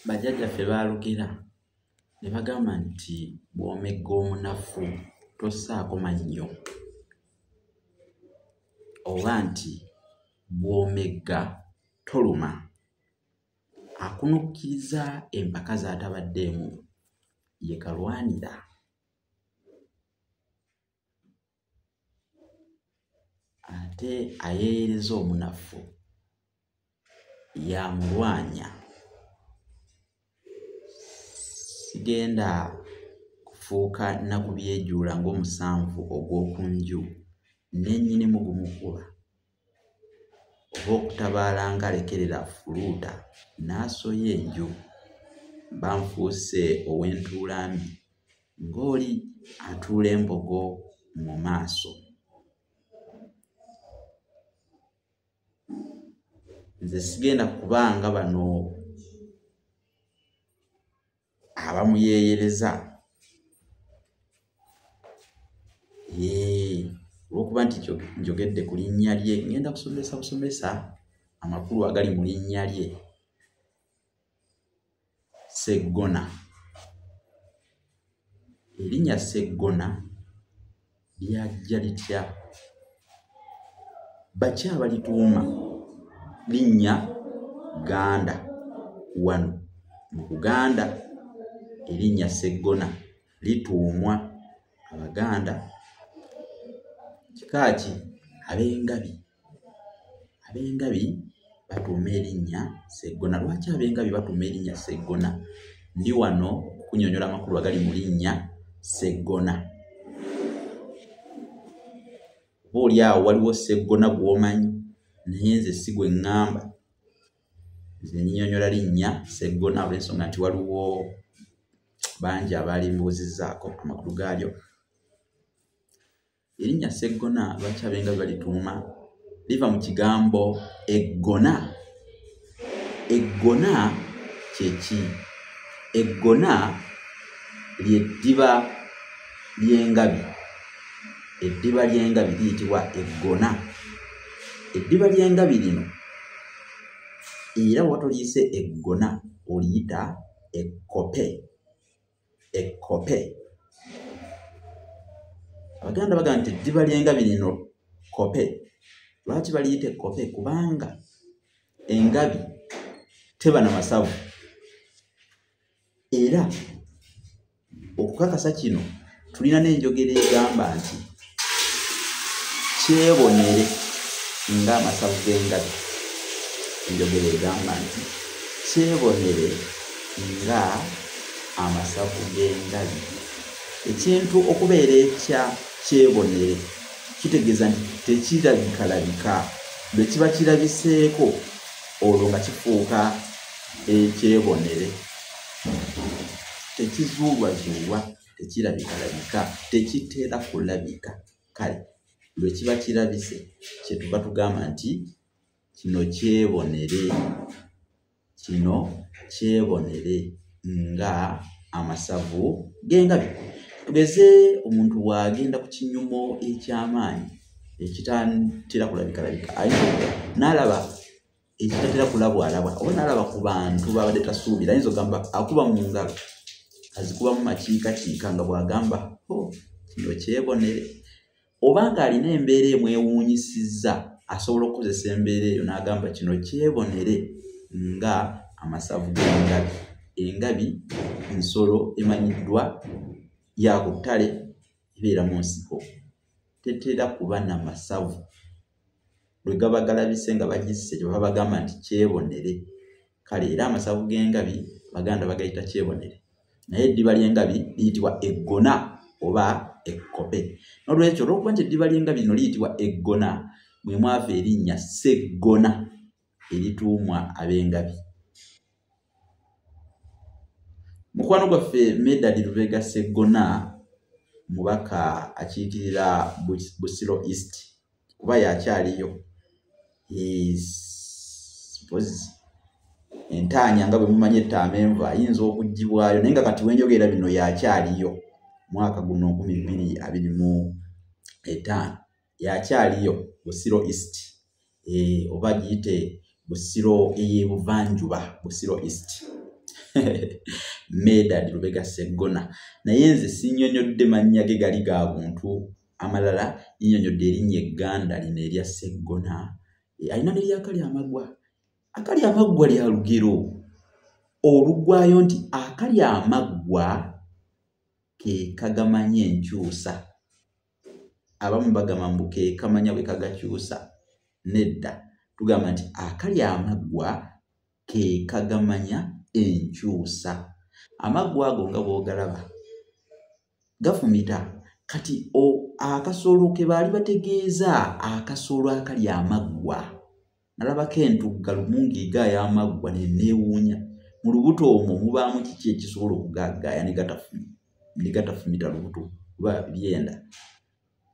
bajjajjaffe baalugera ne bagamba nti bw'omegga omunafu tossaako mannyo, oba nti bw'omegga toluma. Akunukkiriza empaka z'atabaddeemu ye kalwanira. Ate ayeeyereza omunafu yamulwanya. Sigenda kufuuka nakubyejuula ng'omusanvu ogw'okunju nennyinimu gumukuba, oba okutabaala ng'alekerera fuluuta n'asoya enju. Banfuuse ow'entuulambi ng'oli atuula embogo mu maaso. Nze sigenda kubanga bano abamuyeeyereza olw'okuba nti njogedde ku linnya lye, ngenda kusomesa busomesa amakulu agali mu linnya lye. Sseggona. Erinnya Sseggona lyajja litya? Baki abalituuma linnya Ganda? Wano mu Buganda erinnya Sseggona lituumwa Abaganda. Kika ki? Ab'Engabi. Ab'Engabi batuuma erinnya Sseggona. Lwaki ab'Engabi batuuma erinnya Sseggona? Ndi wano kunnyonnyola amakulu agali mu linnya Sseggona. Oboolyawo waliwo Sseggona gw'omanyi, naye nze si gwe ŋŋamba. Nze nnyonnyola linnya Sseggona olw'ensonga nti waliwo bangi abaali mbuuzizzaako amakulu gaalyo. Erinnya Sseggona lwaki ab'Engabi balituuma? Liva mu kigambo eggona. Eggona kye ki? Eggona ly'eddiba ly'engabi. Eddiba ly'engabi liyitibwa eggona. Eddiba ly'engabi lino era watoliise eggona oliyita ekkope. Ekkope. Abaganda bagamba nti eddiba ly'engabi lino kkope. Lwaki baliyita ekkope? Kubanga engabi teba na masavu. Era okukakasa kino tulina n'enjogera egamba nti kyebonere ng'amasavu g'engabi. Enjogera egamba nti kyebonere nga amasavu g'engabi. Ekintu okubeera ekya kyebonere kitegeeza nti tekirabikalabika. Bwe kiba kirabiseeko olwo nga kifuuka ekyebonere. Tekizuulwazuulwa, tekirabikalabika, tekitera kulabika. Kale lwe kiba kirabise kye tuba tugamba nti kino kyebonere. Kino kyebonere nga amasavu g'engabi. Tugeze omuntu bw'agenda ku kinyumo eky'amaanyi ekitatera kulabikalabika, n'alaba ekitatera kulabwalabwa, oba n'alaba ku bantu babadde tasuubira, ayinza okugamba akuba mu ngalo azikuba mu makiikakiika nga bw'agamba kino kyebonere. Oba ng'alina embeera emwewuunyisizza, asobola okukozesa embeera eyo n'agamba kino kyebonere nga amasavu g'engabi. Engabi nsolo emanyiddwa ya ku ttale, ibeera mu nsiko, tetera kuba na masavu. Bwe gaba galabise nga bagisse kye baba bagamba nti kyebonere. Kale era amasavu g'engabi Baganda bagayita kyebonere, naye eddiba ly'engabi liyitibwa eggona oba ekkope. N'olwekyo olw'okuba nti eddiba ly'engabi lino liyitibwa eggona, mwe mwava erinnya Sseggona erituumwa ab'Engabi. Mukwano gwaffe Medad Lubega Sseggona mubaka akiitirira Busiro East, kuba yakyaliyo. Entaanya nga bwe mumanyi ettaama enva ayinza okuggibwayo, naye nga kati wenjogera bino yakyaliyo. Mwaka guno 2025 yakyaliyo Busiro East, oba giyite Busiro ey'ebuvanjuba, Busiro East. Medad Lubega Sseggona. Naye nze sinnyonnyodde mannya ge gali ga buntu amalala, nnyonnyodde erinnya egganda lino erya Sseggona. Alina n'erya Akalyamaggwa. Akalyamaggwa lya lugero oluggwayo nti Akalyamaggwa ke kagamanya enkyusa. Abamu bagamba mbu ke kamanya bwe kagakyusa. Nedda tugamba nti Akalyamaggwa ke kagamanya enkyusa. Amaggwa ago nga bw'ogalaba gafumita. Kati akasolo ke baali bategeeza akasolo Akalyamaggwa. Nalabako entugga lumungiga y'amaggwa ne neewuunya. Mu lubuto omwo mubaamu kiki ekisobola okugagaaya ne gatafumita lubuto kuba byenda.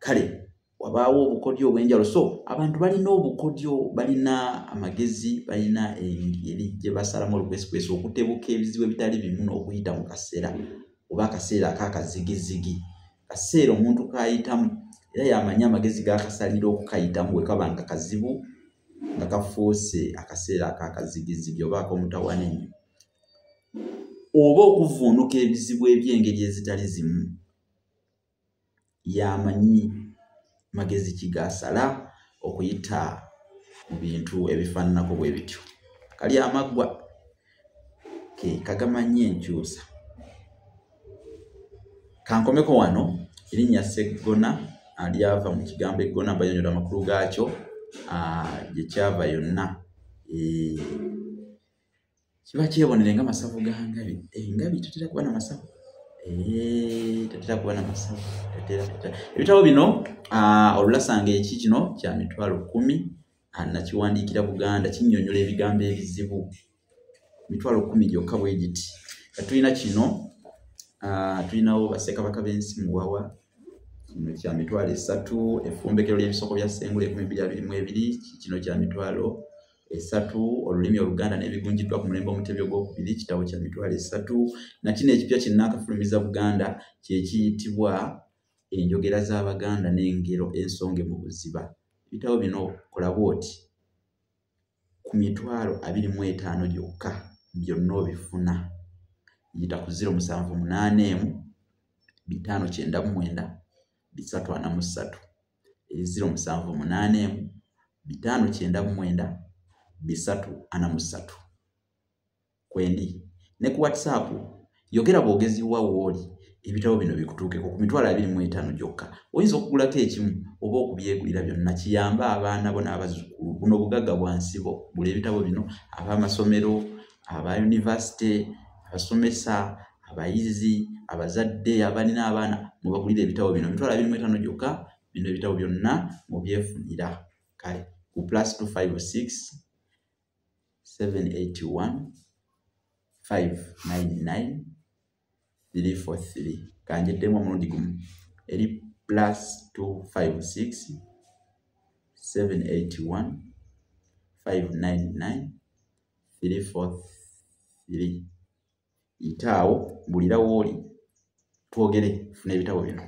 Kale wabaawo obukodyo obw'enjawulo. So abantu balina obukodyo, balina amagezi, balina engeri gye basalamu olukwesikwesi okutebuka ebizibu ebitali bimu n'okuyita mu kaseera oba akaseera ak'akazigizigi. Kaseera omuntu kayitamu era yamanya amagezi g'akasalira okukayitamu bwe kaba nga kazibu nga kafuuse akaseera ak'akazigizigi oba ak'omutawana ennyo. Oba okuvuunuka ebizibu eby'engeri ezitali zimu, yamanyi magezi kigasala okuyita mu bintu ebifaananako bwe bityo. Akalyamaggwa ke kagamanya enkyusa. Kankomeko wano erinnya Sseggona lyava mu kigambo eggona, mbayonyola amakulu gaakyo gye kyava yonna. Kiba kyebonere nga masavu ga Ngabi. Engabi tetera kuba na masavu. Tetera kuba na masavu. Ebitabo bino olulasanga eki kino kya mitwalo 10 nakiwandiikira Buganda, kinnyonnyola ebigambo ebizibu. Mitwalo 10 gyokka bwe giti. Tulina kino, tulinawo bassekabaka b'ensi Muwawa, kino kya mitwalo 3, effumbekero ly'ebisoko bya Ssengule 1222, kino kya mitwalo 3, olulimi Oluganda n'ebigunjiddwa ku mulembe Omutebi ogwokubiri, kitabo kya mitwalo 3, na kino ekipya kinnaakafulumiza Buganda kye kiyitibwa Enjogera z'Abaganda n'engero ensonge mu buziba. Ebitabo bino kola bw'oti ku mitwalo 25 gyokka byonna obifuna. Yita ku 078 599 343 078 599 343. Kwendi ne ku WhatsApp yogera bw'ogeziwa wooli ebitabo bino bikutuukeko ku mitwalo 25 gyokka. Oyinza okugulako ekimu oba okubyegulira byonna, kiyamba abaana bo n'abazzukulu. Buno bugagga bwa nsibo. Gula ebitabo bino ab'amasomero, aba yunivasite, abasomesa, abayizi, abazadde abalina abaana, mubagulira ebitabo bino. Mitwalo 25 gyokka, bino ebitabo byonna mubyefunira. Kale ku +256 781 599 343. Kanjeddemu omulundi gumu. Eri +256 781 599 343. Itaawo bulira wooli twogere funa ebitabo bino.